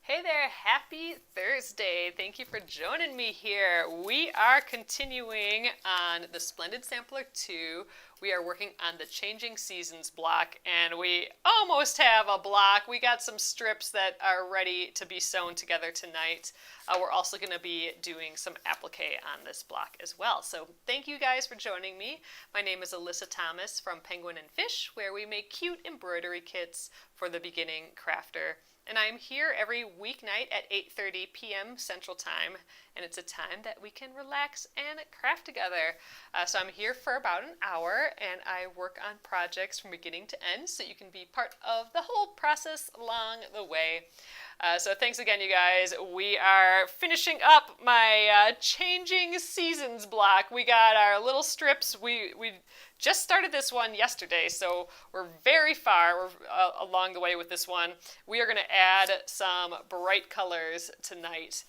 Hey there, happy Thursday. Thank you for joining me here. We are continuing on the Splendid Sampler 2. We are working on the Changing Seasons block, and we almost have a block. We got some strips that are ready to be sewn together tonight. We're also going to be doing some applique on this block as well. So thank you guys for joining me. My name is Alyssa Thomas from Penguin and Fish, where we make cute embroidery kits for the beginning crafter. And I'm here every weeknight at 8:30 p.m. Central Time, and it's a time that we can relax and craft together. So I'm here for about an hour, and I work on projects from beginning to end, so you can be part of the whole process along the way. So thanks again, you guys. We are finishing up my Changing Seasons block. We got our little strips. We just started this one yesterday, so we're very far along the way with this one. We are going to add some bright colors tonight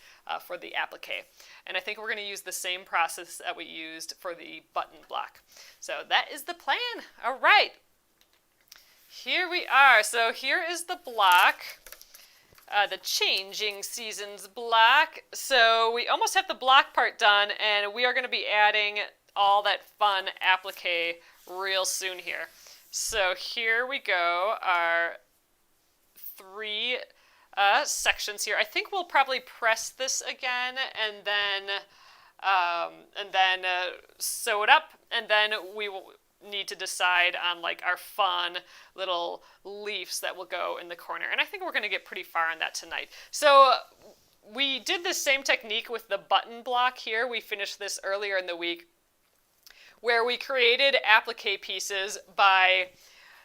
for the applique. And I think we're going to use the same process that we used for the button block. So that is the plan. All right. Here we are. So here is the block. The Changing Seasons block. So we almost have the block part done, and we are going to be adding all that fun applique real soon here. So here we go, our three sections here. I think we'll probably press this again and then sew it up, and then we will need to decide on like our fun little leaves that will go in the corner. And I think we're going to get pretty far on that tonight. So we did the same technique with the button block here. We finished this earlier in the week, where we created applique pieces by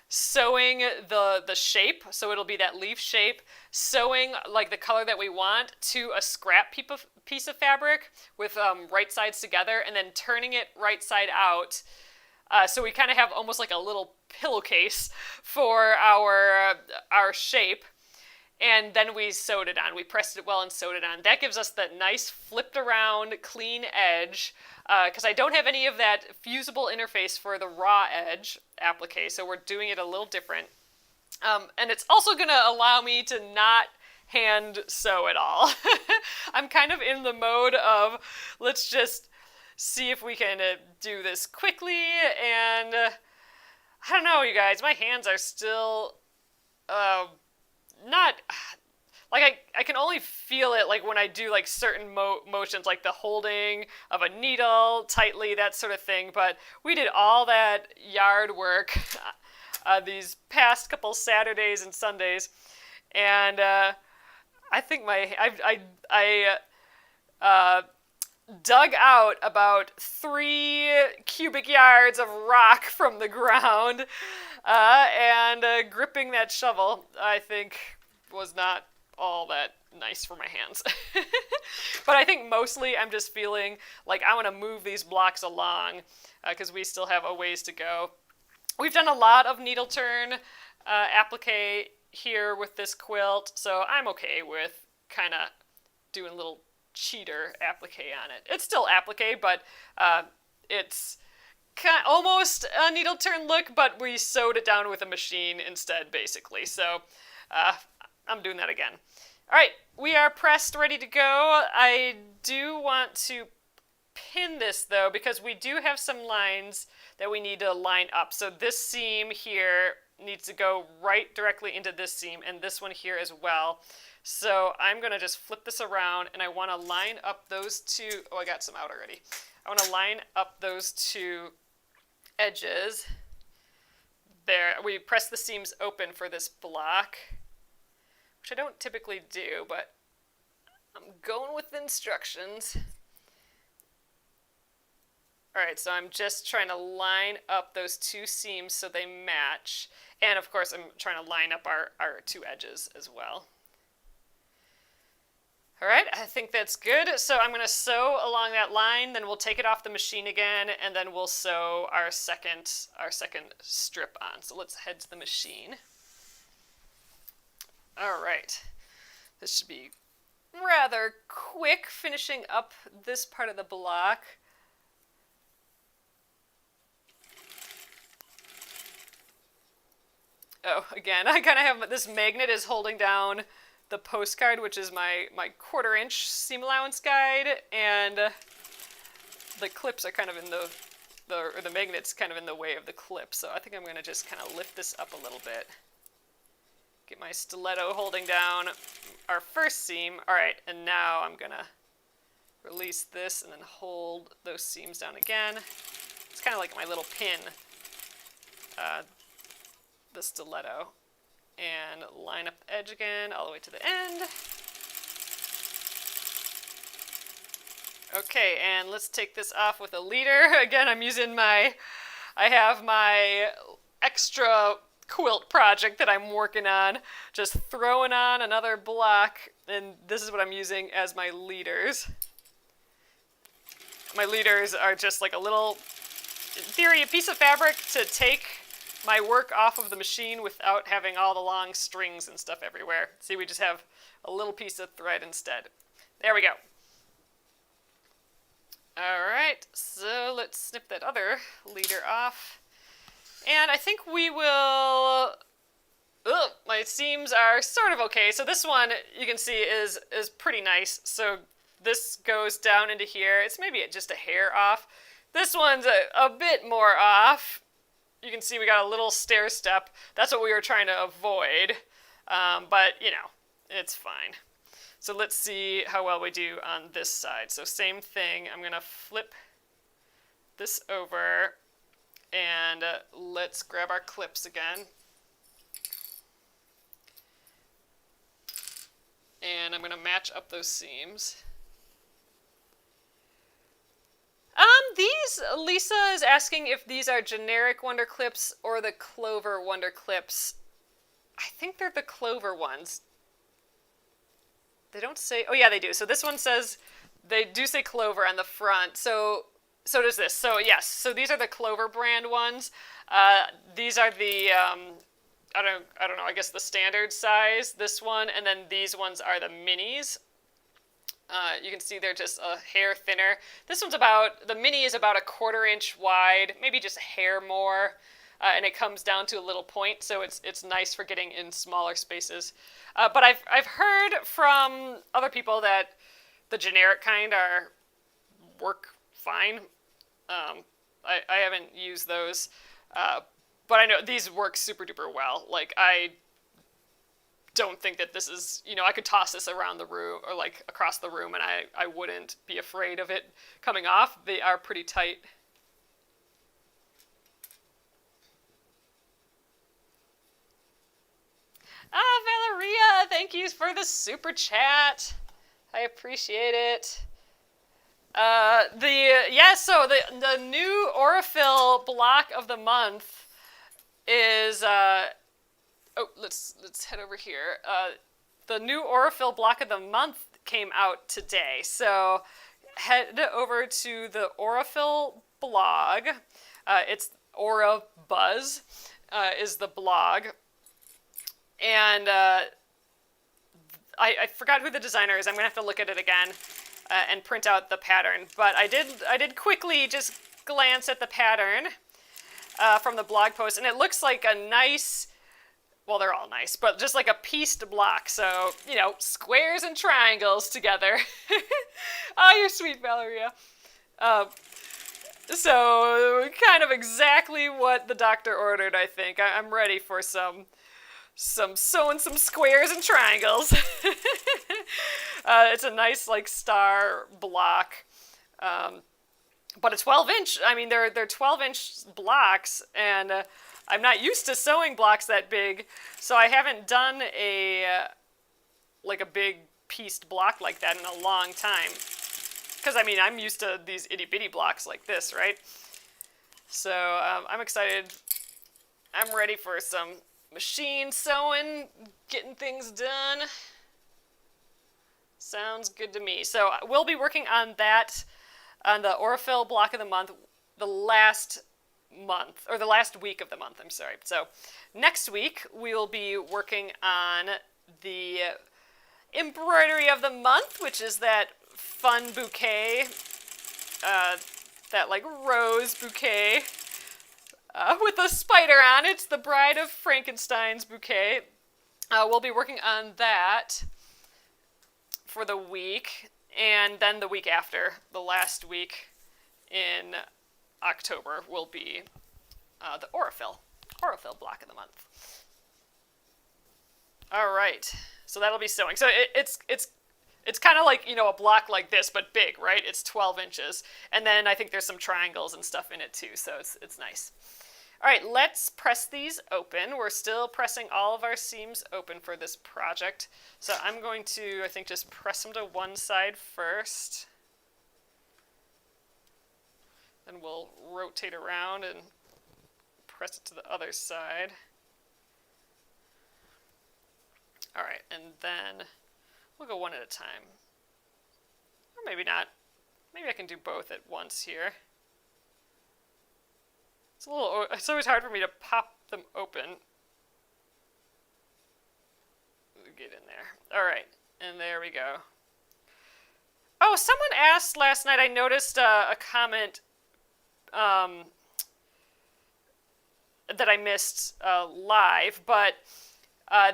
sewing the shape, so it'll be that leaf shape, sewing like the color that we want to a scrap piece of fabric with right sides together, and then turning it right side out. So we kind of have almost like a little pillowcase for our shape. And then we sewed it on. We pressed it well and sewed it on. That gives us that nice flipped around, clean edge, because I don't have any of that fusible interface for the raw edge applique, so we're doing it a little different. And it's also going to allow me to not hand sew at all. I'm kind of in the mode of, let's just see if we can do this quickly, and I don't know, you guys, my hands are still not, like, I can only feel it like when I do like certain motions, like the holding of a needle tightly, that sort of thing. But we did all that yard work these past couple Saturdays and Sundays, and I think I dug out about 3 cubic yards of rock from the ground, and gripping that shovel, I think, was not all that nice for my hands. But I think mostly I'm just feeling like I want to move these blocks along, because we still have a ways to go. We've done a lot of needle turn applique here with this quilt, so I'm okay with kind of doing a little cheater applique on it. It's still applique, but it's almost a needle turn look, but we sewed it down with a machine instead, basically. So I'm doing that again. All right, we are pressed, ready to go. I do want to pin this, though, because we do have some lines that we need to line up. So this seam here needs to go right directly into this seam, and this one here as well. So I'm going to just flip this around, and I want to line up those two. Oh, I got some out already. I want to line up those two edges. There, we press the seams open for this block, which I don't typically do, but I'm going with the instructions. All right, so I'm just trying to line up those two seams so they match. And of course, I'm trying to line up our two edges as well. All right, I think that's good. So I'm going to sew along that line, then we'll take it off the machine again, and then we'll sew our second strip on. So let's head to the machine. All right, this should be rather quick, finishing up this part of the block. Oh, again, I kind of have this magnet is holding down the postcard, which is my 1/4 inch seam allowance guide, and the clips are kind of in the magnet's kind of in the way of the clip, so I think I'm going to just kind of lift this up a little bit. Get my stiletto holding down our first seam. All right, and now I'm going to release this and then hold those seams down again. It's kind of like my little pin, the stiletto. And line up the edge again all the way to the end. Okay, and let's take this off with a leader. Again, I have my extra quilt project that I'm working on, just throwing on another block, and this is what I'm using as my leaders. My leaders are just like a little, in theory, a piece of fabric to take my work off of the machine without having all the long strings and stuff everywhere. See, we just have a little piece of thread instead. There we go. All right, so let's snip that other leader off. And I think we will, my seams are sort of okay. So this one, you can see, is pretty nice. So this goes down into here. It's maybe just a hair off. This one's a bit more off. You can see we got a little stair step. That's what we were trying to avoid. But, you know, it's fine. So let's see how well we do on this side. So same thing. I'm going to flip this over. And let's grab our clips again. And I'm going to match up those seams. These, Lisa is asking if these are generic Wonder Clips or the Clover Wonder Clips. I think they're the Clover ones. They don't say, oh yeah, they do. So this one says, they do say Clover on the front. So does this. So yes, so these are the Clover brand ones. These are the, I don't know, I guess the standard size, this one, and then these ones are the minis. You can see they're just a hair thinner. This one's the mini is about a 1/4 inch wide, maybe just a hair more, and it comes down to a little point, so it's nice for getting in smaller spaces. But I've heard from other people that the generic kind work fine. I haven't used those, but I know these work super duper well. Like, I don't think that this is, I could toss this around the room or like across the room and I wouldn't be afraid of it coming off. They are pretty tight. Valeria, thank you for the super chat. I appreciate it. So the new Aurifil block of the month is let's head over here. The new Aurifil block of the month came out today. So head over to the Aurifil blog. It's Aura Buzz is the blog. And I forgot who the designer is. I'm going to have to look at it again and print out the pattern. But I did quickly just glance at the pattern from the blog post. And it looks like a nice, well, they're all nice, but just like a pieced block. So, squares and triangles together. Oh, you're sweet, Valeria. So kind of exactly what the doctor ordered, I think. I'm ready for some sewing some squares and triangles. It's a nice like star block, but a 12-inch. I mean, they're 12-inch blocks, and I'm not used to sewing blocks that big, so I haven't done a big pieced block like that in a long time. Because I mean, I'm used to these itty bitty blocks like this, right? So I'm excited. I'm ready for some machine sewing, getting things done. Sounds good to me. So we'll be working on that, on the Aurifil block of the month, the last week of the month, I'm sorry. So next week we'll be working on the Embroidery-of-the-month, which is that fun bouquet, that like rose bouquet with a spider on it. It's the Bride of Frankenstein's bouquet. We'll be working on that. for the week, and then the week after, the last week in October, will be the Aurifil block of the month. All right, so that'll be sewing. So it's kind of like, a block like this, but big, right? It's 12 inches. And then I think there's some triangles and stuff in it too, so it's nice. All right, let's press these open. We're still pressing all of our seams open for this project. So I'm going to, I think, just press them to one side first. Then we'll rotate around and press it to the other side. All right, and then we'll go one at a time. Or maybe not. Maybe I can do both at once here. It's always hard for me to pop them open. Get in there. All right, and there we go. Oh, someone asked last night, I noticed a comment that I missed live, but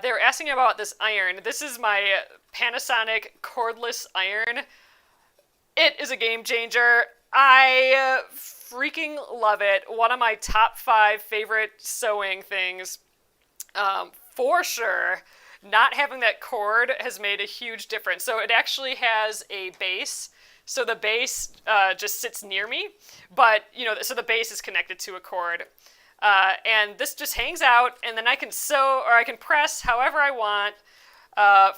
they were asking about this iron. This is my Panasonic cordless iron. It is a game changer. I freaking love it. One of my top 5 favorite sewing things, for sure. Not having that cord has made a huge difference. So it actually has a base. So the base just sits near me, but so the base is connected to a cord. And this just hangs out, and then I can sew or I can press however I want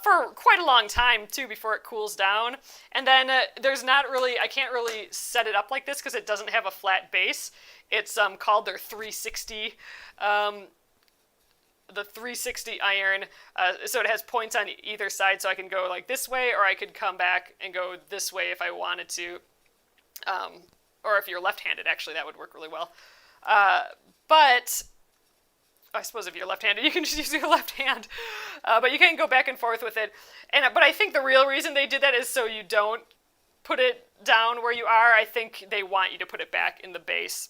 for quite a long time too before it cools down. And then I can't really set it up like this because it doesn't have a flat base. It's called their 360, the 360 iron. So it has points on either side, so I can go like this way, or I could come back and go this way if I wanted to. Or if you're left-handed, actually, that would work really well. But I suppose if you're left-handed, you can just use your left hand. But you can go back and forth with it. But I think the real reason they did that is so you don't put it down where you are. I think they want you to put it back in the base.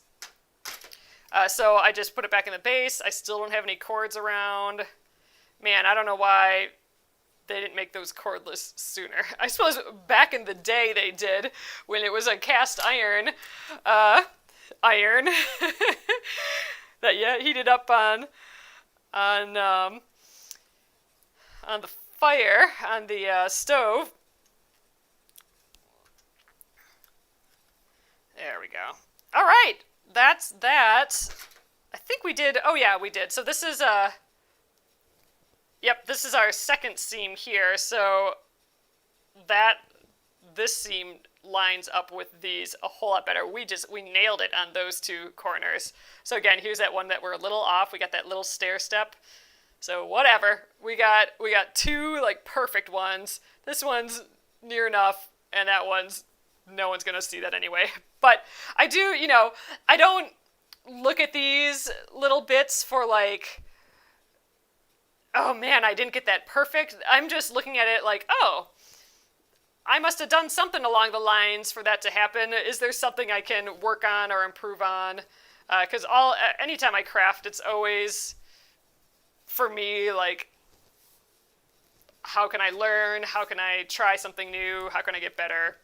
So I just put it back in the base. I still don't have any cords around. Man, I don't know why they didn't make those cordless sooner. I suppose back in the day they did, when it was a cast iron that heated up on the fire on the stove. There we go. All right, that's that. I think we did. Oh yeah, we did. So this is this is our second seam here. So this seam lines up with these a whole lot better. We nailed it on those 2 corners. So again, here's that one that we're a little off. We got that little stair step. So whatever. We got 2 like perfect ones. This one's near enough, and that one's no one's gonna see that anyway. But I do, I don't look at these little bits for like, oh man, I didn't get that perfect. I'm just looking at it like, oh, I must have done something along the lines for that to happen. Is there something I can work on or improve on? Because anytime I craft, it's always, for me, like, how can I learn? How can I try something new? How can I get better?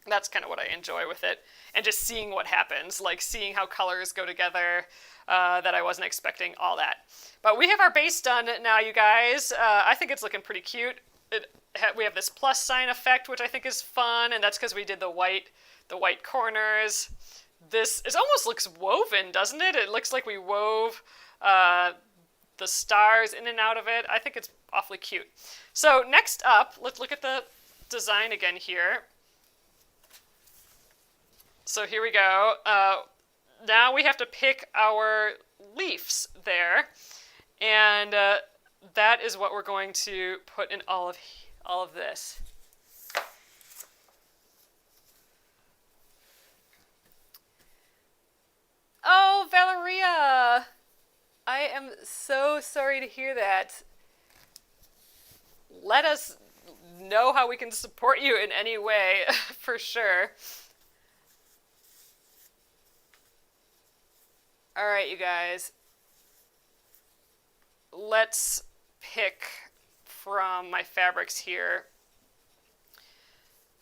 That's kind of what I enjoy with it. And just seeing what happens, like seeing how colors go together that I wasn't expecting, all that. But we have our base done now, you guys. I think it's looking pretty cute. We have this plus sign effect, which I think is fun, and that's because we did the white corners. It almost looks woven, doesn't it? It looks like we wove the stars in and out of it. I think it's awfully cute. So next up, let's look at the design again here. So here we go. Now we have to pick our leaves there, and that is what we're going to put in all of this. Oh, Valeria! I am so sorry to hear that. Let us know how we can support you in any way, for sure. All right, you guys. Let's pick from my fabrics here.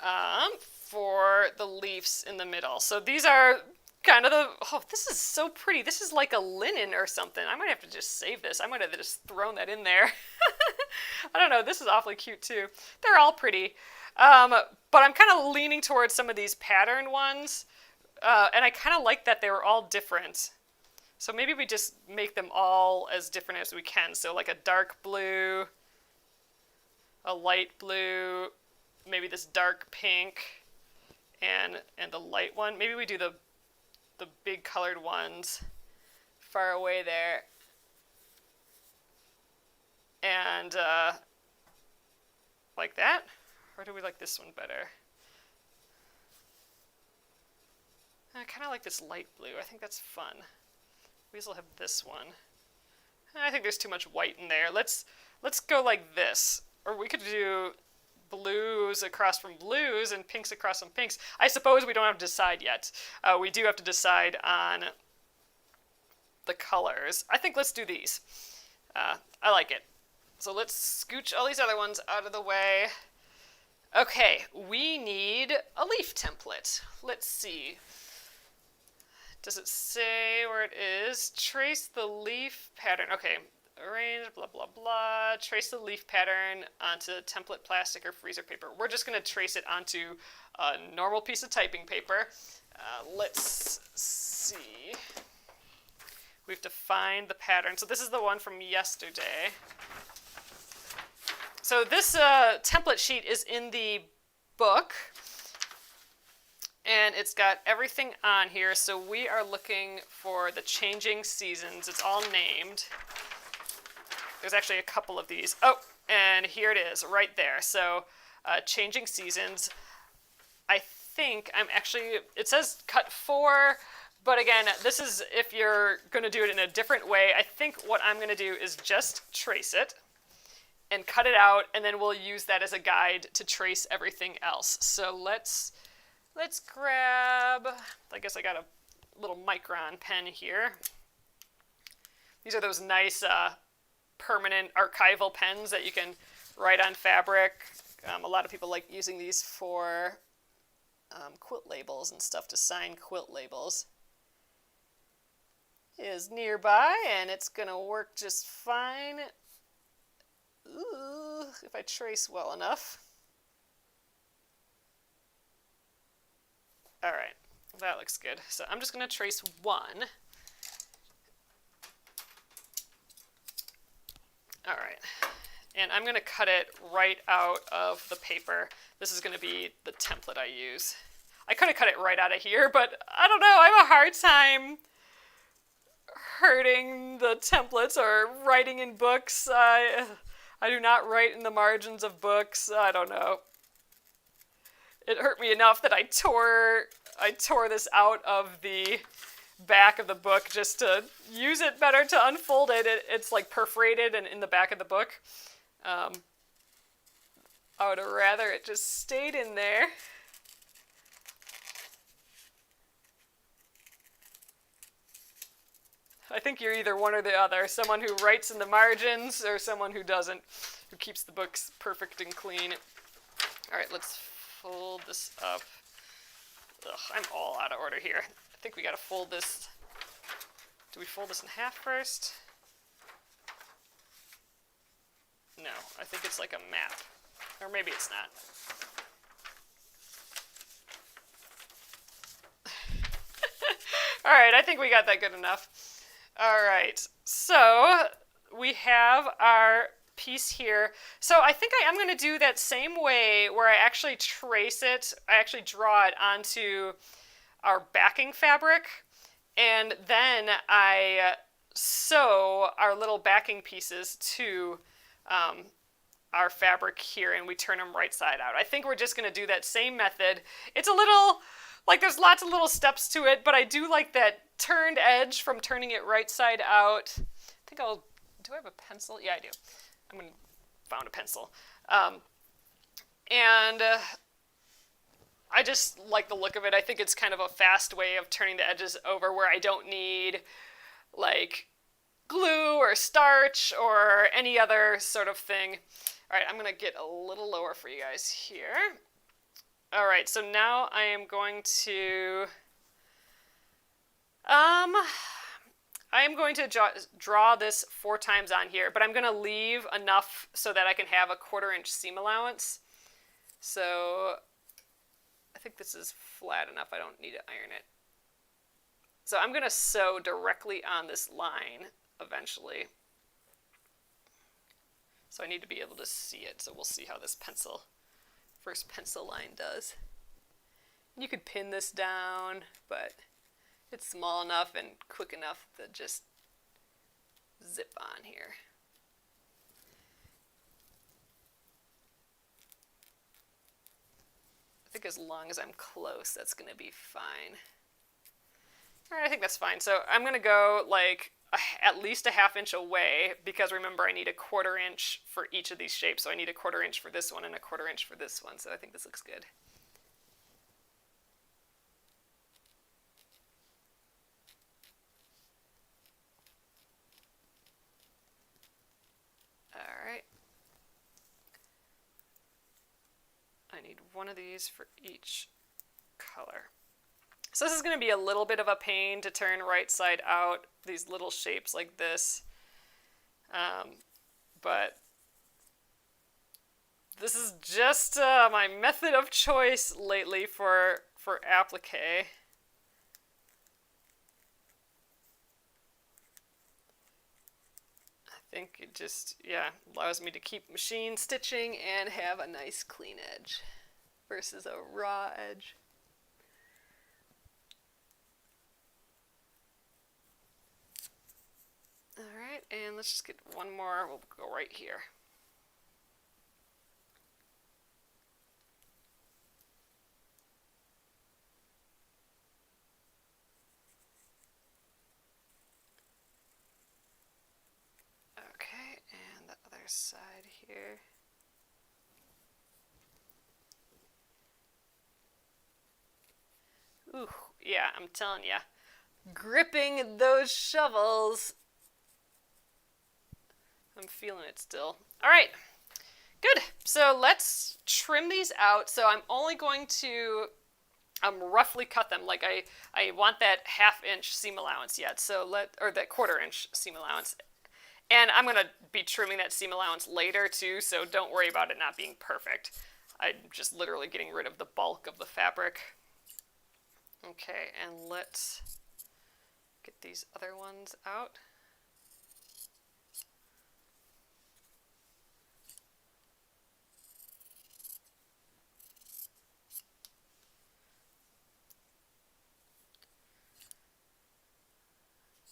for the leaves in the middle. So these are kind of oh, this is so pretty. This is like a linen or something. I might have to just save this. I might have just thrown that in there. I don't know. This is awfully cute too. They're all pretty. But I'm kind of leaning towards some of these pattern ones. And I kind of like that they were all different. So maybe we just make them all as different as we can. So like a dark blue, a light blue, maybe this dark pink, and the light one. Maybe we do the big colored ones far away there. And like that. Or do we like this one better? I kind of like this light blue. I think that's fun. We also have this one. I think there's too much white in there. Let's go like this. Or we could do blues across from blues and pinks across from pinks. I suppose we don't have to decide yet. We do have to decide on the colors. I think let's do these. I like it. So let's scooch all these other ones out of the way. Okay, we need a leaf template. Let's see. Does it say where it is? Trace the leaf pattern. Okay, arrange, blah, blah, blah. Trace the leaf pattern onto template plastic or freezer paper. We're just going to trace it onto a normal piece of typing paper. Let's see. We have to find the pattern. So this is the one from yesterday. So this template sheet is in the book. And it's got everything on here, so we are looking for the changing seasons. It's all named. There's actually a couple of these. Oh, and here it is, right there. So, changing seasons. I think I'm actually, it says cut 4, but again, this is if you're going to do it in a different way. I think what I'm going to do is just trace it and cut it out, and then we'll use that as a guide to trace everything else. So let's grab, I guess I got a little micron pen here. These are those nice permanent archival pens that you can write on fabric. A lot of people like using these for quilt labels and stuff, to sign quilt labels. It is nearby, and it's going to work just fine. Ooh, if I trace well enough. All right, that looks good. So I'm just going to trace one. All right, and I'm going to cut it right out of the paper. This is going to be the template I use. I could have cut it right out of here, but I don't know. I have a hard time hurting the templates or writing in books. I do not write in the margins of books. I don't know. It hurt me enough that I tore this out of the back of the book just to use it better to unfold it. It's like perforated and in the back of the book. I would have rather it just stayed in there. I think you're either one or the other. Someone who writes in the margins or someone who doesn't, who keeps the books perfect and clean. All right, let's fold this up. Ugh, I'm all out of order here. I think we got to fold this. Do we fold this in half first? No, I think it's like a map. Or maybe it's not. All right, I think we got that good enough. All right, so we have our piece here. So I think I am going to do that same way where I actually trace it, I actually draw it onto our backing fabric, and then I sew our little backing pieces to our fabric here, and we turn them right side out. I think we're just going to do that same method. It's a little, like there's lots of little steps to it, but I do like that turned edge from turning it right side out. I think do I have a pencil? Yeah, I do. I'm going to found a pencil. And I just like the look of it. I think it's kind of a fast way of turning the edges over where I don't need like glue or starch or any other sort of thing. All right, I'm going to get a little lower for you guys here. All right, so now I am going to I am going to draw this 4 times on here, but I'm going to leave enough so that I can have a 1/4 inch seam allowance. So I think this is flat enough. I don't need to iron it. So I'm going to sew directly on this line eventually. So I need to be able to see it. So we'll see how this first pencil line does. You could pin this down, but it's small enough and quick enough to just zip on here. I think as long as I'm close, that's going to be fine. All right, I think that's fine. So I'm going to go like at least a 1/2 inch away, because remember I need a 1/4 inch for each of these shapes. So I need a 1/4 inch for this one and a 1/4 inch for this one. So I think this looks good. All right. I need one of these for each color. So this is going to be a little bit of a pain to turn right side out, these little shapes like this. But this is just my method of choice lately for applique. I think it just, yeah, allows me to keep machine stitching and have a nice clean edge versus a raw edge. All right, and let's just get one more. We'll go right here. Okay, and the other side here. Ooh, yeah, I'm telling you, gripping those shovels. I'm feeling it still. All right, good. So let's trim these out. So I'm only going to roughly cut them. Like I want that 1/2 inch seam allowance yet. So or that 1/4 inch seam allowance. And I'm going to be trimming that seam allowance later too, so don't worry about it not being perfect. I'm just literally getting rid of the bulk of the fabric. Okay, and let's get these other ones out.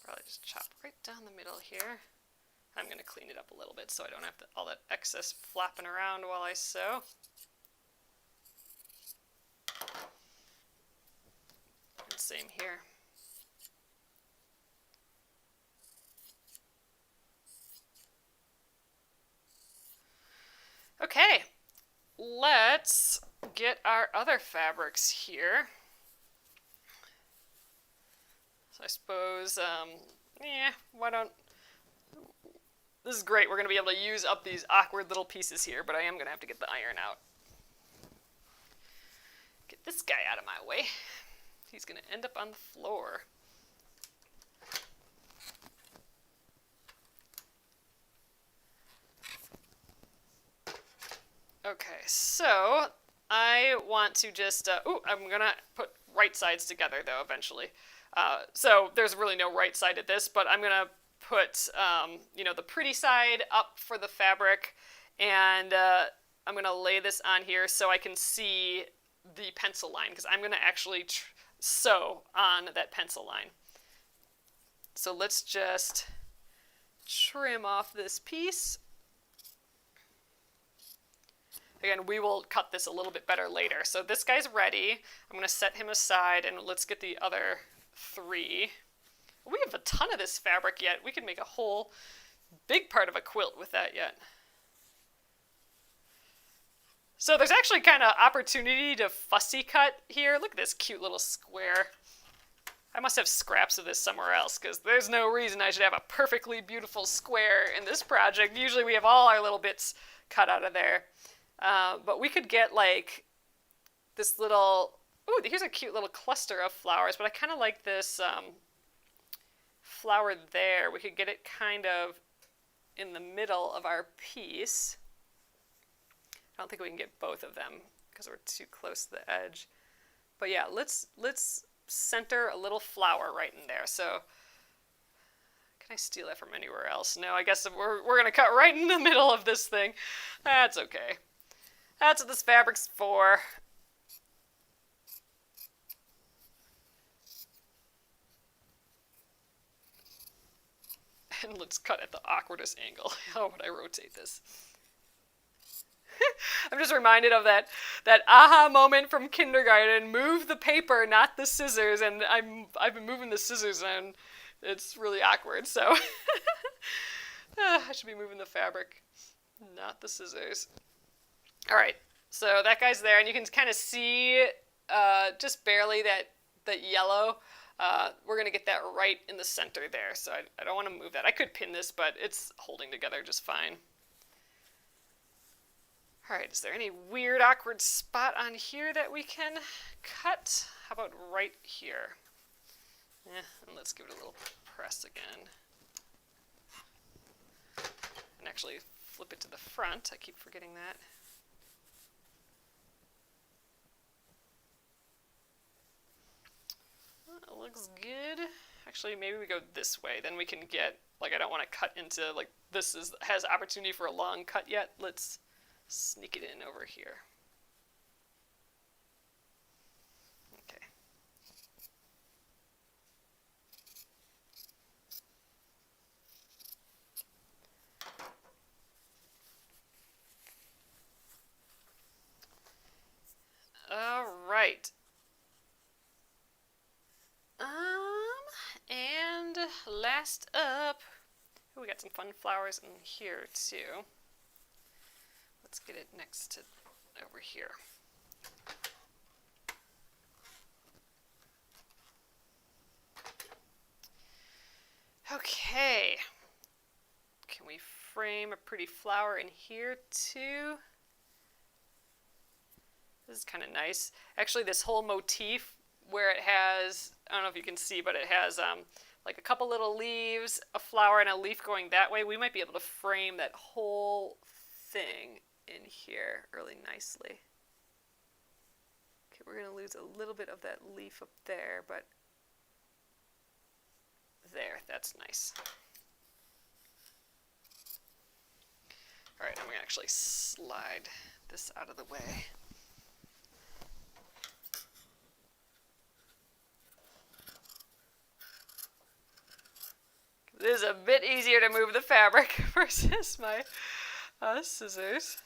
Probably just chop right down the middle here. I'm going to clean it up a little bit so I don't have all that excess flapping around while I sew. And same here. Okay, let's get our other fabrics here. So I suppose, why don't... This is great. We're going to be able to use up these awkward little pieces here, but I am going to have to get the iron out. Get this guy out of my way. He's going to end up on the floor. Okay, so I want to just, I'm going to put right sides together though eventually. So there's really no right side at this, but I'm going to put, the pretty side up for the fabric, and I'm going to lay this on here so I can see the pencil line, because I'm going to actually sew on that pencil line. So let's just trim off this piece. Again, we will cut this a little bit better later. So this guy's ready. I'm going to set him aside, and let's get the other 3. We have a ton of this fabric yet. We could make a whole big part of a quilt with that yet. So there's actually kind of opportunity to fussy cut here. Look at this cute little square. I must have scraps of this somewhere else, because there's no reason I should have a perfectly beautiful square in this project. Usually we have all our little bits cut out of there. But we could get like this little, ooh, here's a cute little cluster of flowers, but I kind of like this flower there. We could get it kind of in the middle of our piece. I don't think we can get both of them because we're too close to the edge. But yeah, let's center a little flower right in there. So can I steal that from anywhere else? No, I guess we're going to cut right in the middle of this thing. That's okay. That's what this fabric's for. And let's cut at the awkwardest angle. How would I rotate this? I'm just reminded of that aha moment from kindergarten. Move the paper, not the scissors. And I've been moving the scissors and it's really awkward. So I should be moving the fabric, not the scissors. All right, so that guy's there, and you can kind of see just barely that yellow. We're going to get that right in the center there, so I don't want to move that. I could pin this, but it's holding together just fine. All right, is there any weird, awkward spot on here that we can cut? How about right here? Yeah, and let's give it a little press again. And actually flip it to the front. I keep forgetting that. It looks good. Actually, maybe we go this way. Then we can get, like, I don't want to cut into, like, this has opportunity for a long cut yet. Let's sneak it in over here. Okay. All right. And last up, we got some fun flowers in here too. Let's get it next to over here. Okay. Can we frame a pretty flower in here too? This is kind of nice. Actually, this whole motif where it has, I don't know if you can see, but it has like a couple little leaves, a flower, and a leaf going that way. We might be able to frame that whole thing in here really nicely. Okay, we're going to lose a little bit of that leaf up there, but there, that's nice. All right, I'm going to actually slide this out of the way. It is a bit easier to move the fabric versus my scissors.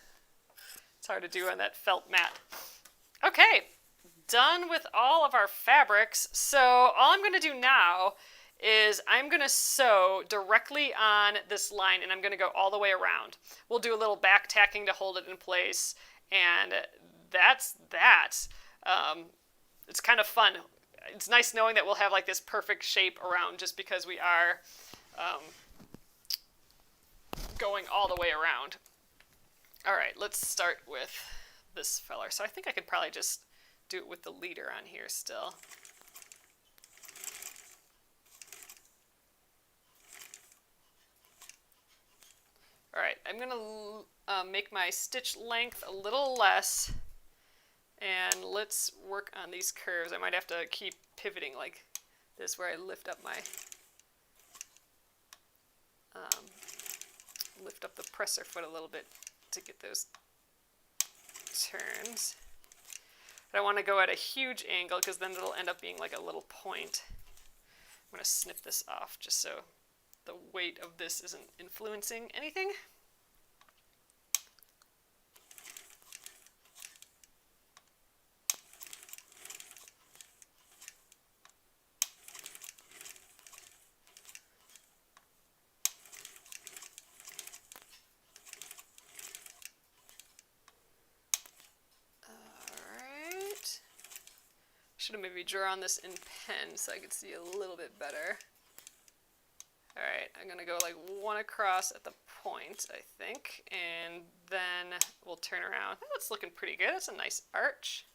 It's hard to do on that felt mat. Okay, done with all of our fabrics. So all I'm going to do now is I'm going to sew directly on this line, and I'm going to go all the way around. We'll do a little back tacking to hold it in place, and that's that. It's kind of fun. It's nice knowing that we'll have like this perfect shape around just because we are going all the way around. All right, let's start with this feller. So I think I could probably just do it with the leader on here still. All right, I'm gonna make my stitch length a little less, and let's work on these curves. I might have to keep pivoting like this where I lift up my lift up the presser foot a little bit to get those turns. I don't want to go at a huge angle because then it'll end up being like a little point. I'm going to snip this off just so the weight of this isn't influencing anything. Should have maybe drawn this in pen so I could see a little bit better. All right, I'm gonna go like one across at the point, I think, and then we'll turn around. Oh, it's looking pretty good. That's a nice arch.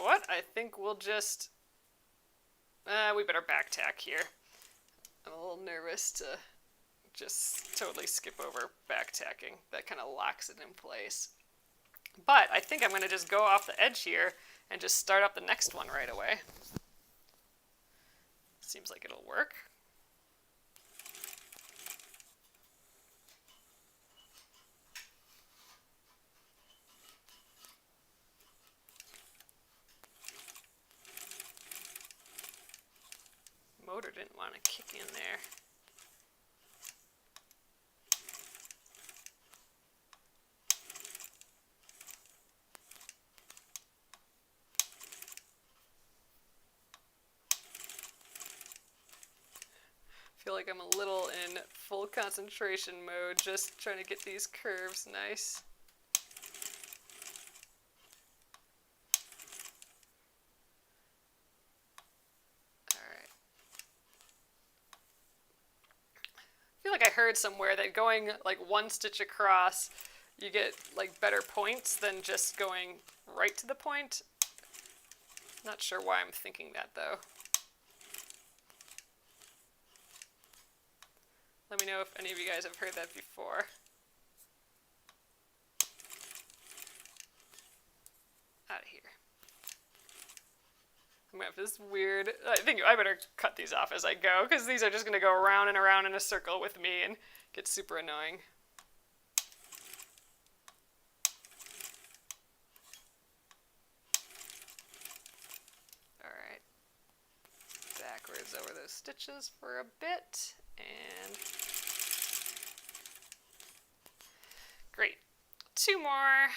know what? I think we'll just, we better back tack here. I'm a little nervous to just totally skip over back tacking. That kind of locks it in place. But I think I'm going to just go off the edge here and just start up the next one right away. Seems like it'll work. Motor didn't want to kick in there. I feel like I'm a little in full concentration mode, just trying to get these curves nice. I feel like I heard somewhere that going like one stitch across, you get like better points than just going right to the point. Not sure why I'm thinking that though. Let me know if any of you guys have heard that before. Out of here. I'm gonna have this weird, I think I better cut these off as I go, because these are just gonna go around and around in a circle with me and get super annoying. Alright. Backwards over those stitches for a bit, and great. 2 more.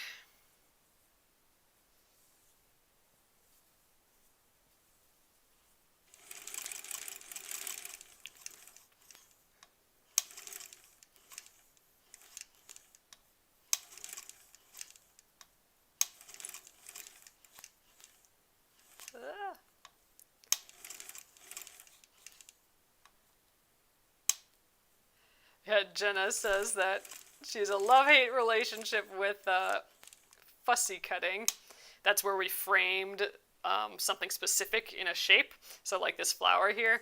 Yeah, Jenna says that she has a love-hate relationship with fussy cutting. That's where we framed something specific in a shape. So like this flower here.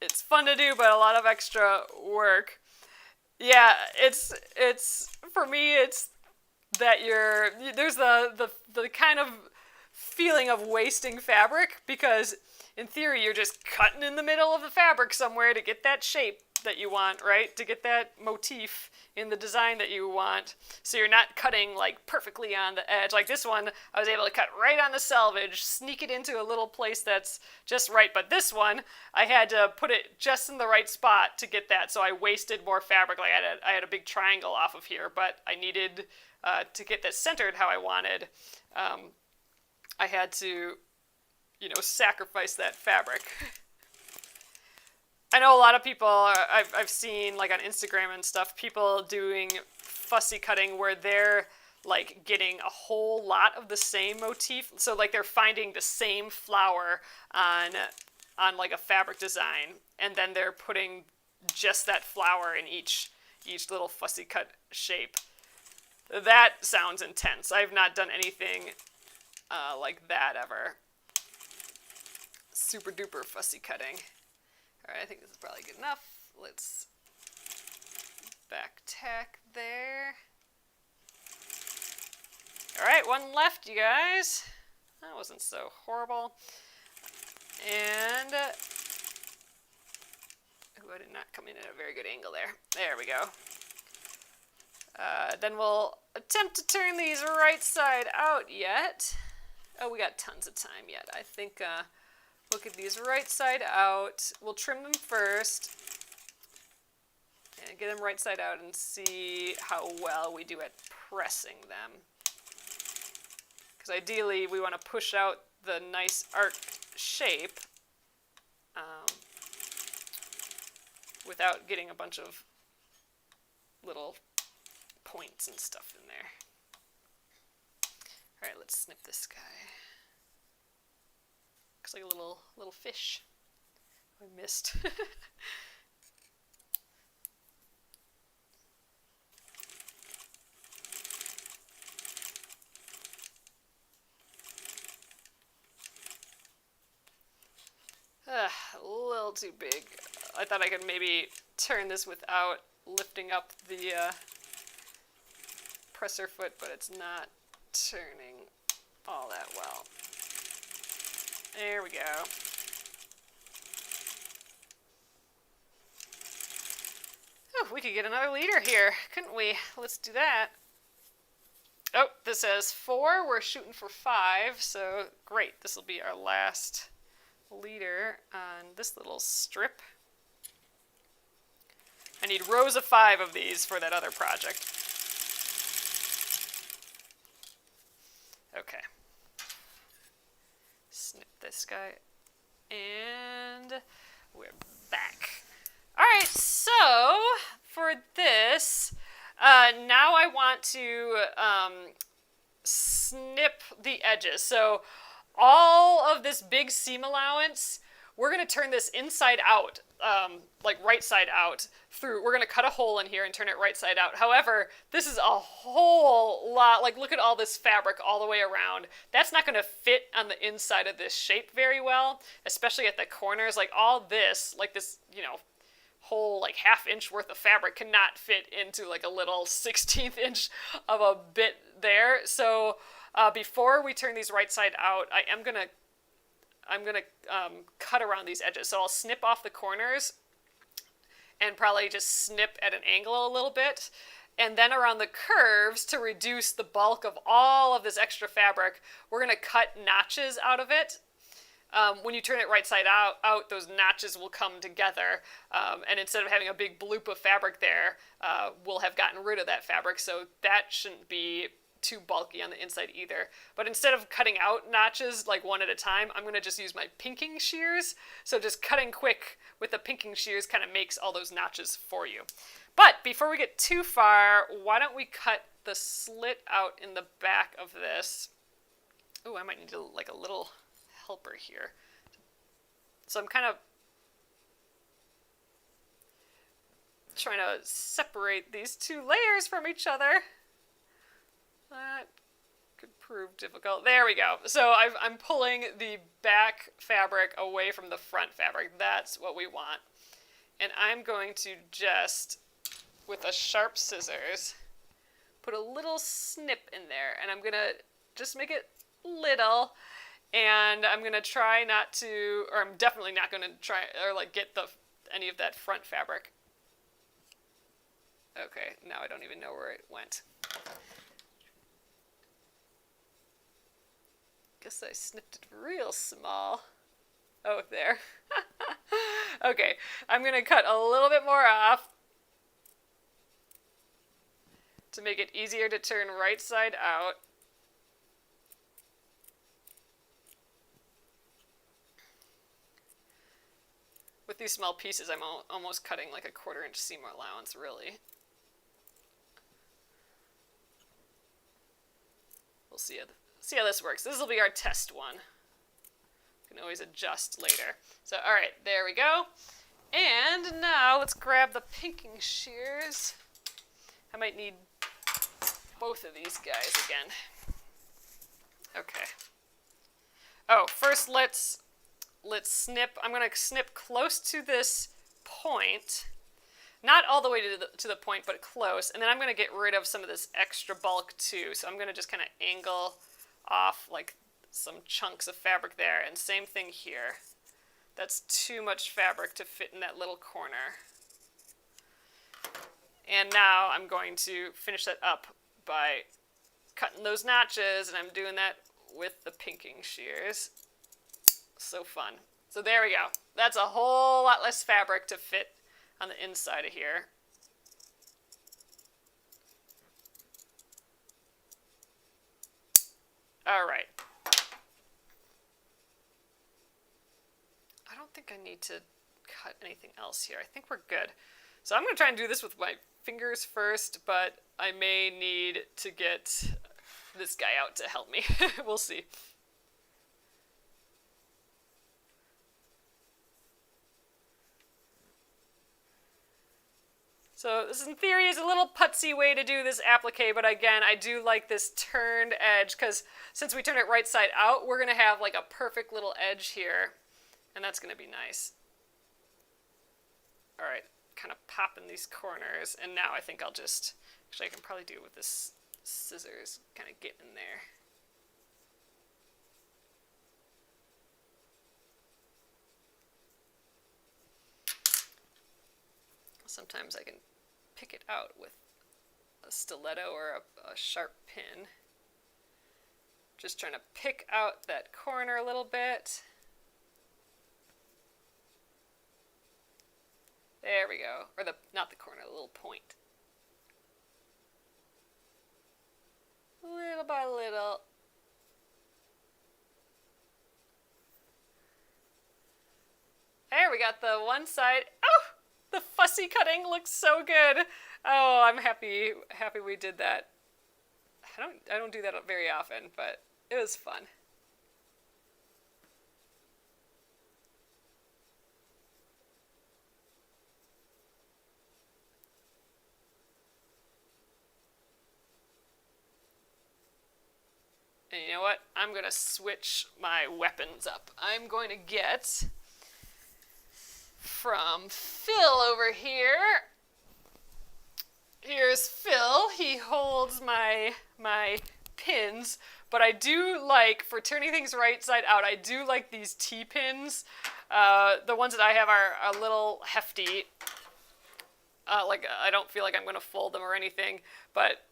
It's fun to do, but a lot of extra work. Yeah, it's for me, it's that there's the kind of feeling of wasting fabric, because in theory you're just cutting in the middle of the fabric somewhere to get that shape that you want, right? To get that motif in the design that you want. So you're not cutting like perfectly on the edge. Like this one, I was able to cut right on the selvage, sneak it into a little place that's just right. But this one, I had to put it just in the right spot to get that. So I wasted more fabric. Like I had a big triangle off of here, but I needed to get that centered how I wanted. I had to, sacrifice that fabric. I know a lot of people, I've seen like on Instagram and stuff, people doing fussy cutting where they're like getting a whole lot of the same motif. So like they're finding the same flower on like a fabric design, and then they're putting just that flower in each little fussy cut shape. That sounds intense. I've not done anything like that ever. Super duper fussy cutting. Alright, I think this is probably good enough. Let's back tack there. Alright, one left, you guys. That wasn't so horrible. And I did not come in at a very good angle there. There we go. Then we'll attempt to turn these right side out yet. Oh, we got tons of time yet. I think we'll get these right side out. We'll trim them first and get them right side out and see how well we do at pressing them. Because ideally we want to push out the nice arc shape without getting a bunch of little points and stuff in there. Alright, let's snip this guy. Looks like a little fish. I missed. A little too big. I thought I could maybe turn this without lifting up the presser foot, but it's not turning all that well. There we go. Oh, we could get another leader here, couldn't we? Let's do that. Oh, this says 4. We're shooting for 5, so great. This will be our last leader on this little strip. I need rows of 5 of these for that other project. Okay. Snip this guy. And we're back. All right, so for this, now I want to snip the edges. So all of this big seam allowance, we're going to turn this inside out, like right side out through. We're going to cut a hole in here and turn it right side out. However, this is a whole lot, like look at all this fabric all the way around. That's not going to fit on the inside of this shape very well, especially at the corners. Like all this, like this, you know, whole like ½ inch worth of fabric cannot fit into like a little 1/16 inch of a bit there. So before we turn these right side out, I'm gonna cut around these edges. So I'll snip off the corners and probably just snip at an angle a little bit. And then around the curves, to reduce the bulk of all of this extra fabric, we're gonna cut notches out of it. When you turn it right side out, those notches will come together, and instead of having a big bloop of fabric there, we'll have gotten rid of that fabric, so that shouldn't be too bulky on the inside either. But instead of cutting out notches like one at a time, I'm going to just use my pinking shears. So just cutting quick with the pinking shears kind of makes all those notches for you. But before we get too far, why don't we cut the slit out in the back of this? Oh, I might need like a little helper here. So I'm kind of trying to separate these 2 layers from each other. That could prove difficult. There we go. So I'm pulling the back fabric away from the front fabric. That's what we want. And I'm going to just, with a sharp scissors, put a little snip in there. And I'm going to just make it little. And I'm going to try not to, or I'm definitely not going to try, or like get any of that front fabric. Okay, now I don't even know where it went. Guess I snipped it real small. Oh, there. Okay, I'm going to cut a little bit more off to make it easier to turn right side out. With these small pieces, I'm almost cutting like a 1/4 inch seam allowance, really. We'll see how this works. This will be our test one. You can always adjust later. So, all right, there we go. And now let's grab the pinking shears. I might need both of these guys again. Okay. Oh, first let's snip. I'm going to snip close to this point. Not all the way to the point, but close. And then I'm going to get rid of some of this extra bulk too. So I'm going to just kind of angle off like some chunks of fabric there. And same thing here. That's too much fabric to fit in that little corner. And now I'm going to finish that up by cutting those notches, and I'm doing that with the pinking shears. So fun. So there we go. That's a whole lot less fabric to fit on the inside of here. All right. I don't think I need to cut anything else here. I think we're good. So I'm going to try and do this with my fingers first, but I may need to get this guy out to help me. We'll see. So this in theory is a little putsy way to do this applique, but again, I do like this turned edge because since we turn it right side out, we're going to have like a perfect little edge here. And that's going to be nice. All right, kind of pop in these corners. And now I think I'll just, actually I can probably do it with this scissors, kind of get in there. Sometimes I can pick it out with a stiletto or a sharp pin. Just trying to pick out that corner a little bit. There we go. Or not the corner, the little point. Little by little. There, we got the one side. Oh, the fussy cutting looks so good. Oh, I'm happy we did that. I don't do that very often, but it was fun. And you know what? I'm going to switch my weapons up. I'm going to get from Phil over here. Here's Phil. He holds my pins, but I do like, for turning things right side out, I do like these T-pins. The ones that I have are a little hefty. I don't feel like I'm going to fold them or anything, but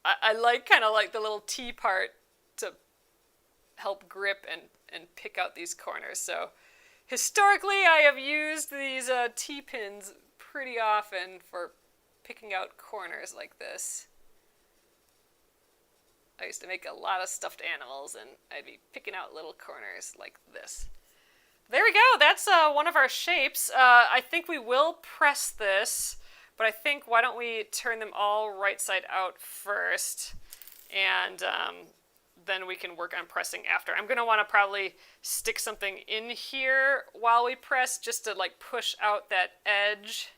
I like kind of like the little T part to help grip and pick out these corners. So historically, I have used these T-pins pretty often for picking out corners like this. I used to make a lot of stuffed animals, and I'd be picking out little corners like this. There we go. That's one of our shapes. I think we will press this, but I think why don't we turn them all right side out first, and then we can work on pressing after. I'm going to want to probably stick something in here while we press just to like push out that edge.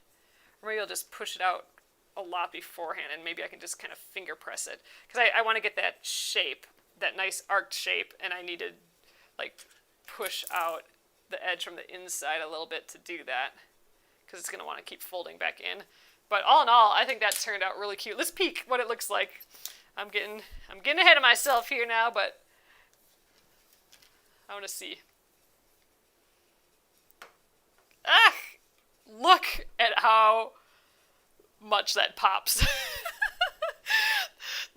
Or maybe I'll just push it out a lot beforehand, and maybe I can just kind of finger press it. Because I want to get that shape, that nice arced shape, and I need to like push out the edge from the inside a little bit to do that. Because it's going to want to keep folding back in. But all in all, I think that turned out really cute. Let's peek what it looks like. I'm getting ahead of myself here now, but I want to see. Ah! Look at how much that pops.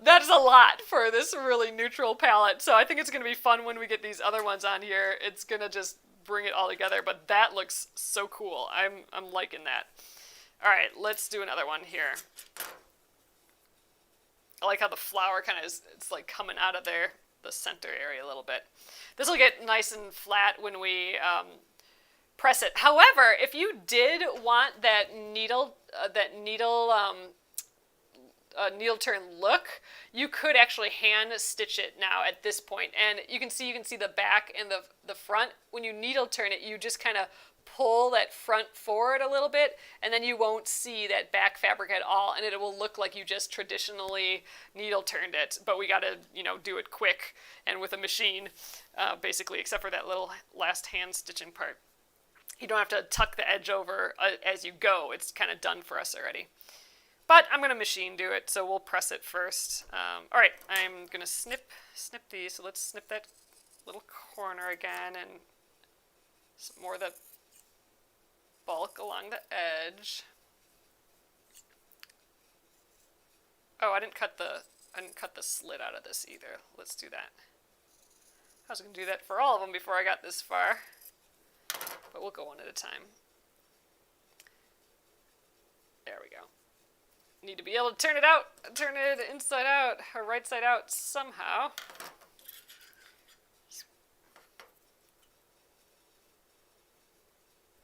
That's a lot for this really neutral palette. So I think it's going to be fun when we get these other ones on here. It's going to just bring it all together. But that looks so cool. I'm liking that. All right, let's do another one here. I like how the flower kind of it's like coming out of there, the center area a little bit. This will get nice and flat when we press it. However, if you did want that needle turn look, you could actually hand stitch it now at this point. And you can see the back and the front. When you needle turn it, you just kind of pull that front forward a little bit, and then you won't see that back fabric at all, and it will look like you just traditionally needle turned it. But we got to, do it quick and with a machine, basically, except for that little last hand stitching part. You don't have to tuck the edge over as you go. It's kind of done for us already. But I'm going to machine do it, so we'll press it first. All right, I'm going to snip these. So let's snip that little corner again, and some more of the bulk along the edge. Oh, I didn't cut the slit out of this either. Let's do that. I was going to do that for all of them before I got this far, but we'll go one at a time. There we go. Need to be able to turn it inside out, or right side out somehow.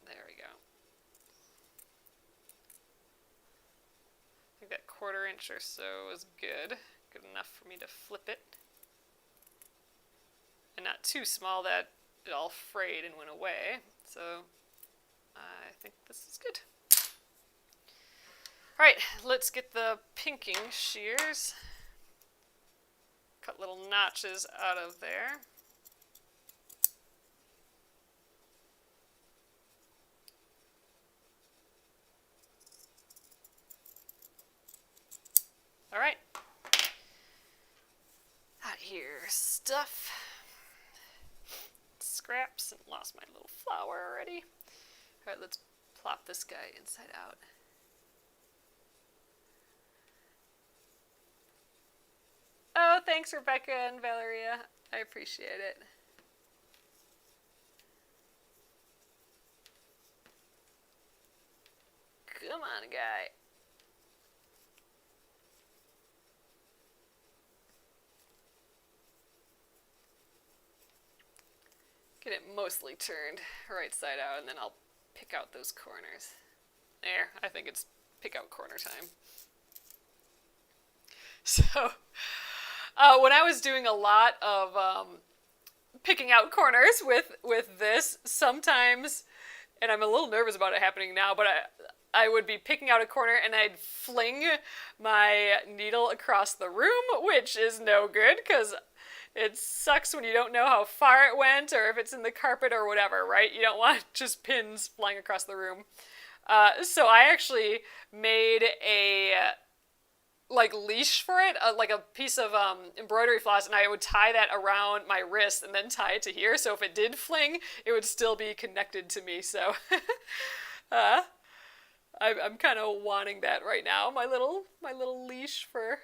There we go. I think that 1/4 inch or so is good enough for me to flip it. And not too small that it all frayed and went away. So I think this is good. All right, let's get the pinking shears. Cut little notches out of there. All right. Out here, stuff. Scraps, and lost my little flower already. All right, let's plop this guy inside out. Oh, thanks, Rebecca and Valeria. I appreciate it. Come on, guy. Get it mostly turned right side out, and then I'll pick out those corners. There, I think it's pick out corner time. So, when I was doing a lot of picking out corners with this, sometimes, and I'm a little nervous about it happening now, but I would be picking out a corner and I'd fling my needle across the room, which is no good because it sucks when you don't know how far it went or if it's in the carpet or whatever, right? You don't want just pins flying across the room. So I actually made a leash for it, like a piece of embroidery floss, and I would tie that around my wrist and then tie it to here. So if it did fling, it would still be connected to me. So I'm kind of wanting that right now. My little leash for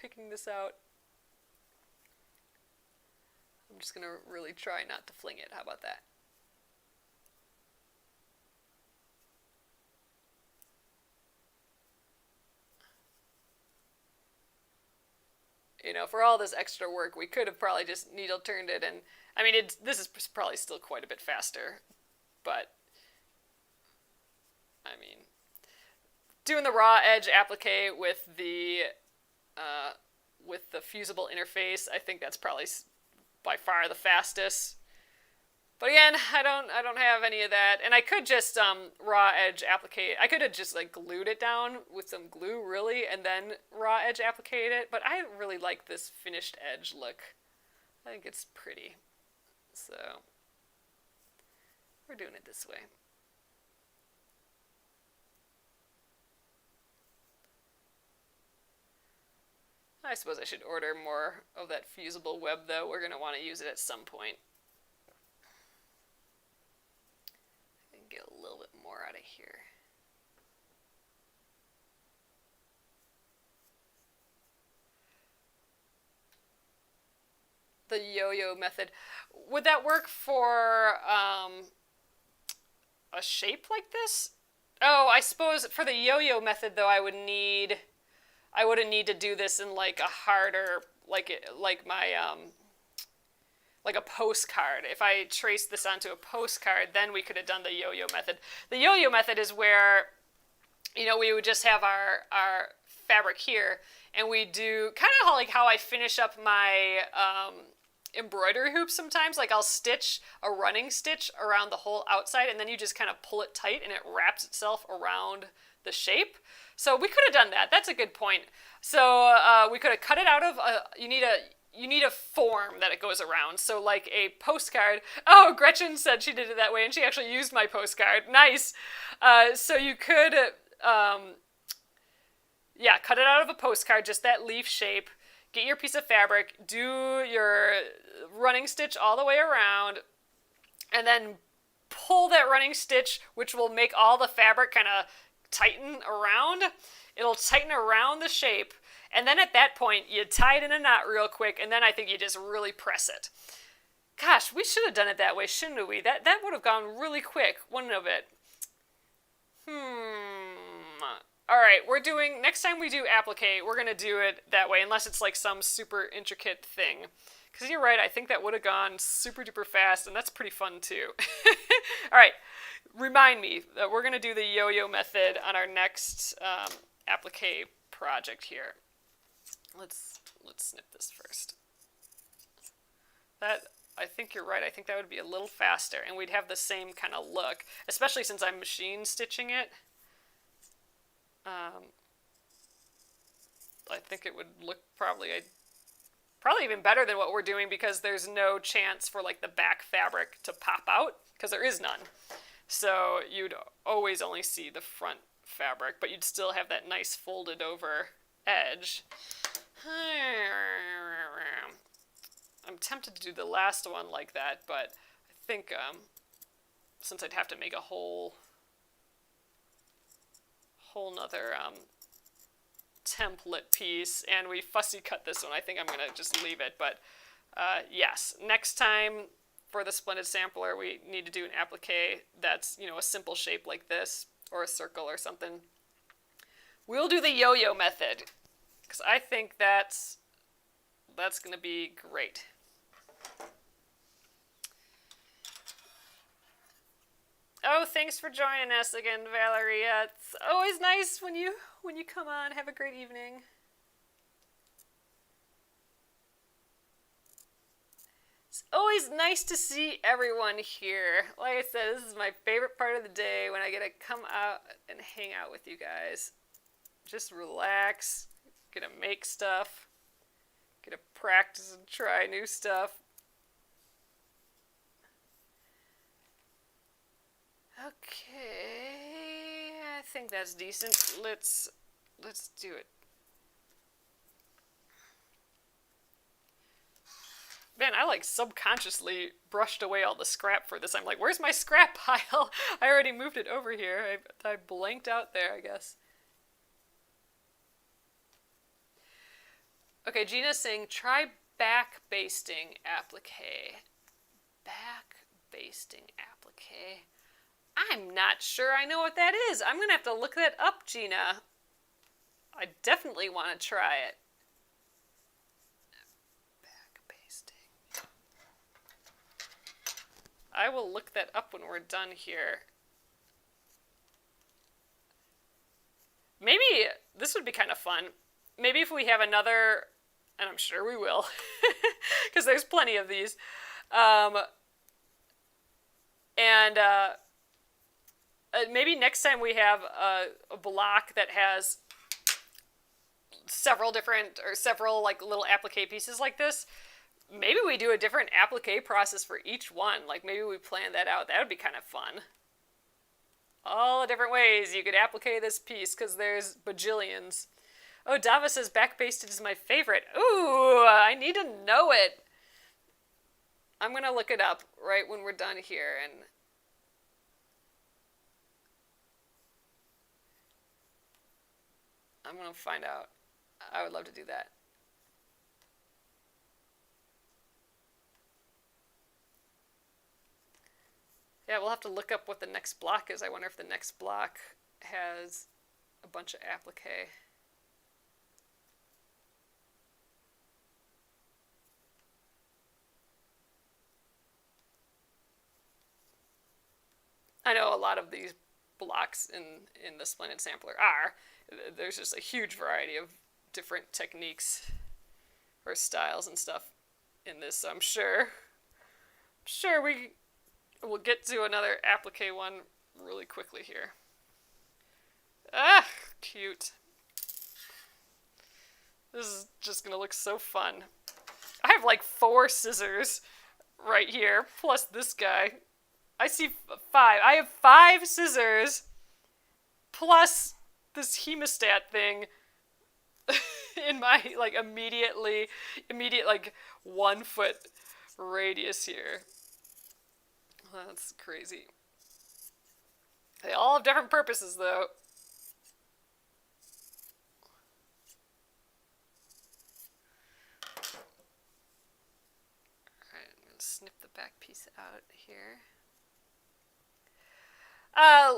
picking this out. I'm just gonna really try not to fling it. How about that? You know, for all this extra work, we could have probably just needle turned it, and I mean, this is probably still quite a bit faster, but I mean, doing the raw edge applique with the fusible interface, I think that's probably by far the fastest. But again, I don't have any of that, and I could just raw edge applique. I could have just like glued it down with some glue, really, and then raw edge applique it. But I really like this finished edge look. I think it's pretty, so we're doing it this way. I suppose I should order more of that fusible web, though. We're going to want to use it at some point. Get a little bit more out of here. The yo-yo method. Would that work for a shape like this? Oh, I suppose for the yo-yo method, though, I wouldn't need to do this in like a harder, like a postcard. If I traced this onto a postcard, then we could have done the yo-yo method. The yo-yo method is where, you know, we would just have our fabric here, and we do kind of like how I finish up my embroidery hoops sometimes. Like I'll stitch a running stitch around the whole outside, and then you just kind of pull it tight, and it wraps itself around the shape. So we could have done that. That's a good point. So we could have cut it out of, you need a form that it goes around. So like a postcard. Oh, Gretchen said she did it that way, and she actually used my postcard. Nice. So you could, cut it out of a postcard, just that leaf shape. Get your piece of fabric, do your running stitch all the way around, and then pull that running stitch, which will make all the fabric kind of tighten around. It'll tighten around the shape, and then at that point you tie it in a knot real quick, and then I think you just really press it. Gosh, we should have done it that way, shouldn't we? That would have gone really quick, wouldn't it? All right, next time we do applique, we're gonna do it that way, unless it's like some super intricate thing. Because you're right, I think that would have gone super duper fast, and that's pretty fun too. All right, remind me that we're gonna do the yo-yo method on our next applique project here. Let's snip this first. I think you're right. I think that would be a little faster, and we'd have the same kind of look, especially since I'm machine stitching it. I think it would look probably even better than what we're doing, because there's no chance for like the back fabric to pop out, because there is none. So you'd always only see the front fabric, but you'd still have that nice folded over edge. I'm tempted to do the last one like that, but I think since I'd have to make a whole nother template piece, and we fussy cut this one, I think I'm going to just leave it. But yes, next time for the Splendid Sampler, we need to do an applique that's, a simple shape like this, or a circle or something. We'll do the yo-yo method, because I think that's going to be great. Oh, thanks for joining us again, Valerie. It's always nice when you come on. Have a great evening. It's always nice to see everyone here. Like I said, this is my favorite part of the day, when I get to come out and hang out with you guys. Just relax, get to make stuff, get to practice and try new stuff. Okay, I think that's decent. Let's do it. Man, I subconsciously brushed away all the scrap for this. I'm like, where's my scrap pile? I already moved it over here. I blanked out there, I guess. Okay, Gina's saying, try back basting applique. Back basting applique. I'm not sure I know what that is. I'm going to have to look that up, Gina. I definitely want to try it. Back basting. I will look that up when we're done here. Maybe this would be kind of fun. Maybe if we have another, and I'm sure we will, because there's plenty of these. Maybe next time we have a block that has several little applique pieces like this. Maybe we do a different applique process for each one. Maybe we plan that out. That would be kind of fun. All the different ways you could applique this piece, because there's bajillions. Oh, Dava says back basted is my favorite. Ooh, I need to know it. I'm going to look it up right when we're done here, and I'm going to find out. I would love to do that. Yeah, we'll have to look up what the next block is. I wonder if the next block has a bunch of applique. I know a lot of these blocks in the Splendid Sampler are. There's just a huge variety of different techniques or styles and stuff in this, so I'm sure we'll get to another applique one really quickly here. Ah, cute. This is just gonna look so fun. I have 4 scissors right here, plus this guy. I see 5. I have 5 scissors, plus this hemostat thing in my, immediate 1 foot radius here. That's crazy. They all have different purposes, though. Alright, I'm going to snip the back piece out here.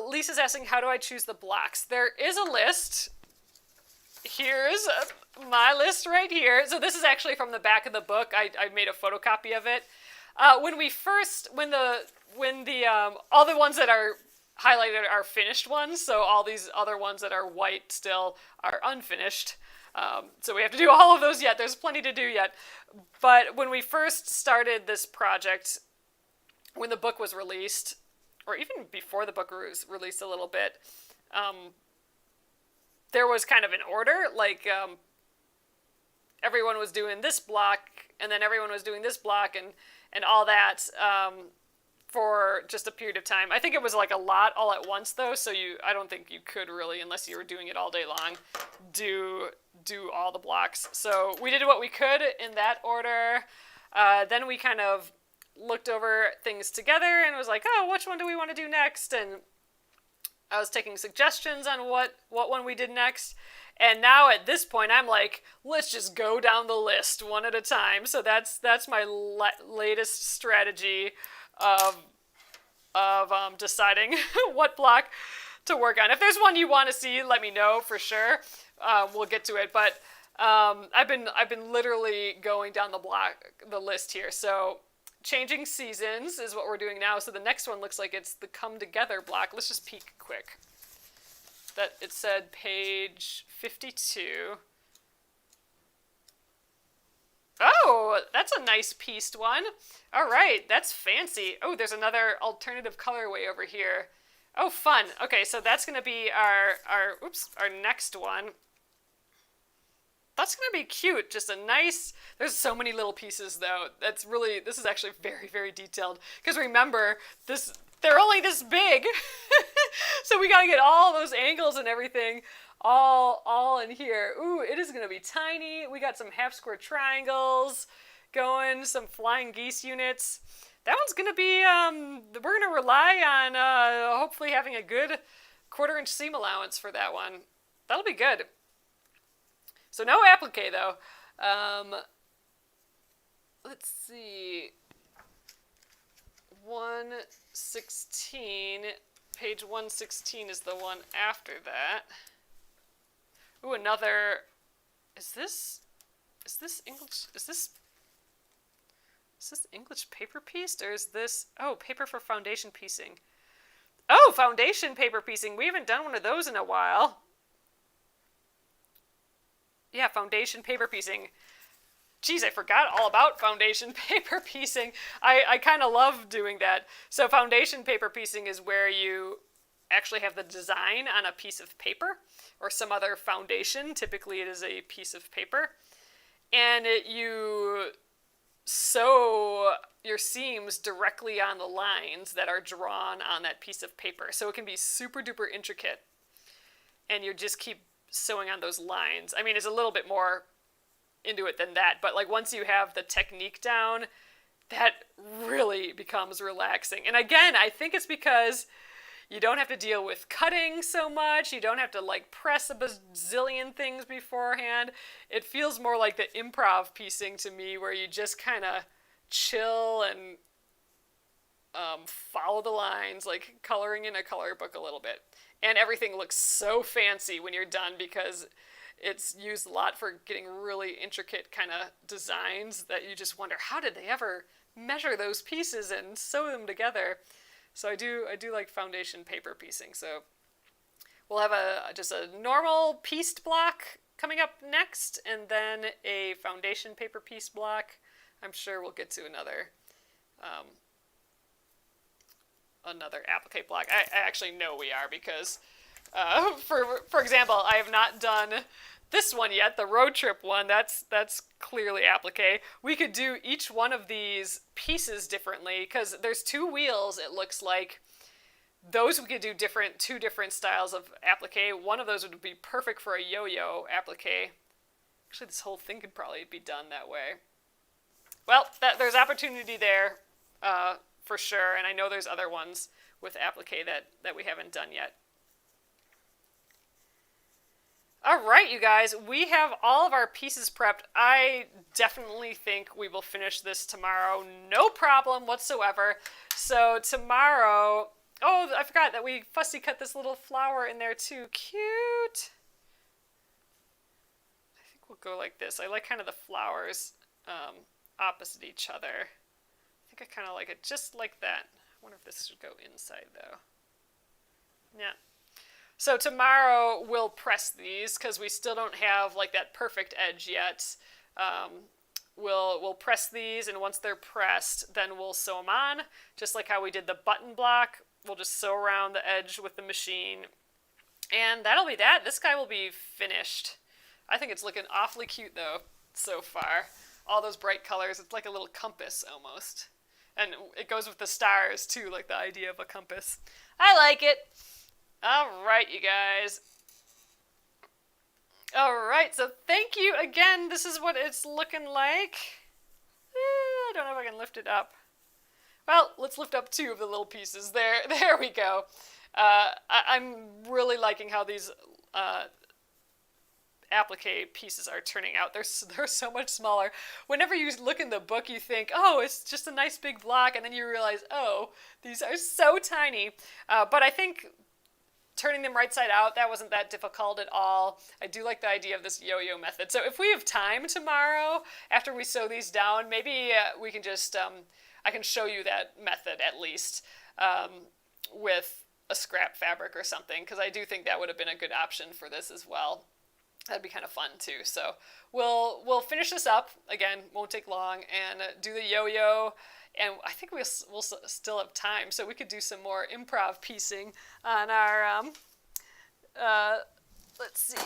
Lisa's asking, how do I choose the blocks? There is a list. Here's my list right here. So this is actually from the back of the book. I made a photocopy of it. When all the ones that are highlighted are finished ones, so all these other ones that are white still are unfinished. So we have to do all of those yet. There's plenty to do yet. But when we first started this project, when the book was released, or even before the book was released a little bit, there was kind of an order, everyone was doing this block, and then everyone was doing this block, and all that, for just a period of time. I think it was like a lot all at once though, so I don't think you could really, unless you were doing it all day long, do all the blocks. So we did what we could in that order. Then we kind of looked over things together and was like, oh, which one do we want to do next? And I was taking suggestions on what one we did next. And now at this point, I'm like, let's just go down the list one at a time. So that's my latest strategy of deciding what block to work on. If there's one you want to see, let me know for sure. We'll get to it. But I've been literally going down the list here. So changing seasons is what we're doing now. So the next one looks like it's the come together block. Let's just peek quick. That it said page 52. Oh, that's a nice pieced one. All right, that's fancy. Oh, there's another alternative colorway over here. Oh, fun. Okay, so that's going to be our next one. That's going to be cute. Just a nice, there's so many little pieces though. This is actually very, very detailed. Because remember, they're only this big. So we got to get all those angles and everything all in here. Ooh, it is going to be tiny. We got some half square triangles going, some flying geese units. That one's going to be, we're going to rely on hopefully having a good 1/4 inch seam allowance for that one. That'll be good. So no applique though. Let's see. 116, page 116 is the one after that. Ooh, another, is this English, is this English paper pieced, or is this, oh, paper for foundation piecing. Oh, foundation paper piecing. We haven't done one of those in a while. Yeah, foundation paper piecing. Geez, I forgot all about foundation paper piecing. I kind of love doing that. So foundation paper piecing is where you actually have the design on a piece of paper or some other foundation. Typically it is a piece of paper. And you sew your seams directly on the lines that are drawn on that piece of paper. So it can be super duper intricate. And you just keep sewing on those lines. I mean, it's a little bit more into it than that, but like once you have the technique down, that really becomes relaxing. And again, I think it's because you don't have to deal with cutting so much. You don't have to like press a bazillion things beforehand. It feels more like the improv piecing to me, where you just kind of chill and follow the lines, like coloring in a color book a little bit. And everything looks so fancy when you're done because it's used a lot for getting really intricate kind of designs that you just wonder, how did they ever measure those pieces and sew them together? So I do like foundation paper piecing. So we'll have just a normal pieced block coming up next, and then a foundation paper piece block. I'm sure we'll get to another applique block. I actually know we are, because for example, I have not done this one yet, the road trip one. That's clearly applique. We could do each one of these pieces differently, because there's 2 wheels, it looks like. Those we could do two different styles of applique. One of those would be perfect for a yo-yo applique. Actually, this whole thing could probably be done that way. Well, there's opportunity there for sure, and I know there's other ones with applique that we haven't done yet. All right, you guys, we have all of our pieces prepped. I definitely think we will finish this tomorrow. No problem whatsoever. So tomorrow, oh, I forgot that we fussy cut this little flower in there too. Cute. I think we'll go like this. I like kind of the flowers opposite each other. I think I kind of like it just like that. I wonder if this should go inside though. Yeah. So tomorrow we'll press these, because we still don't have like that perfect edge yet. We'll press these, and once they're pressed, then we'll sew them on, just like how we did the button block. We'll just sew around the edge with the machine, and that'll be that. This guy will be finished. I think it's looking awfully cute though so far. All those bright colors, it's like a little compass almost. And it goes with the stars too, like the idea of a compass. I like it. All right, you guys. All right, so thank you again. This is what it's looking like. I don't know if I can lift it up. Well, let's lift up 2 of the little pieces. There we go. I'm really liking how these applique pieces are turning out. They're so much smaller. Whenever you look in the book, you think, oh, it's just a nice big block, and then you realize, oh, these are so tiny. But I think turning them right side out, that wasn't that difficult at all. I do like the idea of this yo-yo method. So if we have time tomorrow, after we sew these down, maybe we can just, I can show you that method at least with a scrap fabric or something, because I do think that would have been a good option for this as well. That'd be kind of fun too. So we'll finish this up. Again, won't take long, and do the yo-yo. And I think we'll still have time, so we could do some more improv piecing on our, let's see.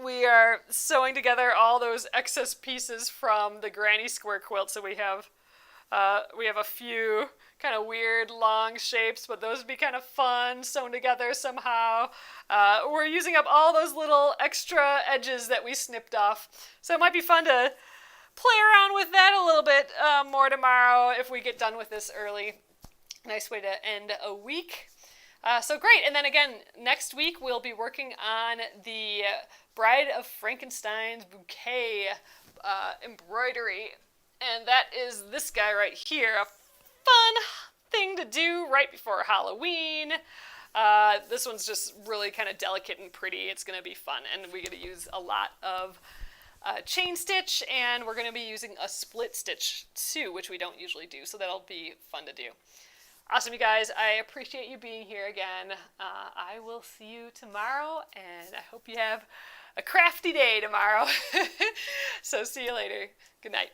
We are sewing together all those excess pieces from the granny square quilt, so we have a few kind of weird long shapes, but those would be kind of fun sewn together somehow. We're using up all those little extra edges that we snipped off, so it might be fun to play around with that a little bit more tomorrow if we get done with this early. Nice way to end a week. So great. And then again, next week we'll be working on the Bride of Frankenstein's bouquet embroidery. And that is this guy right here. A fun thing to do right before Halloween. This one's just really kind of delicate and pretty. It's going to be fun. And we get to use a lot of chain stitch, and we're going to be using a split stitch too, which we don't usually do, so that'll be fun to do. Awesome, you guys. I appreciate you being here again. I will see you tomorrow, and I hope you have a crafty day tomorrow. So see you later. Good night.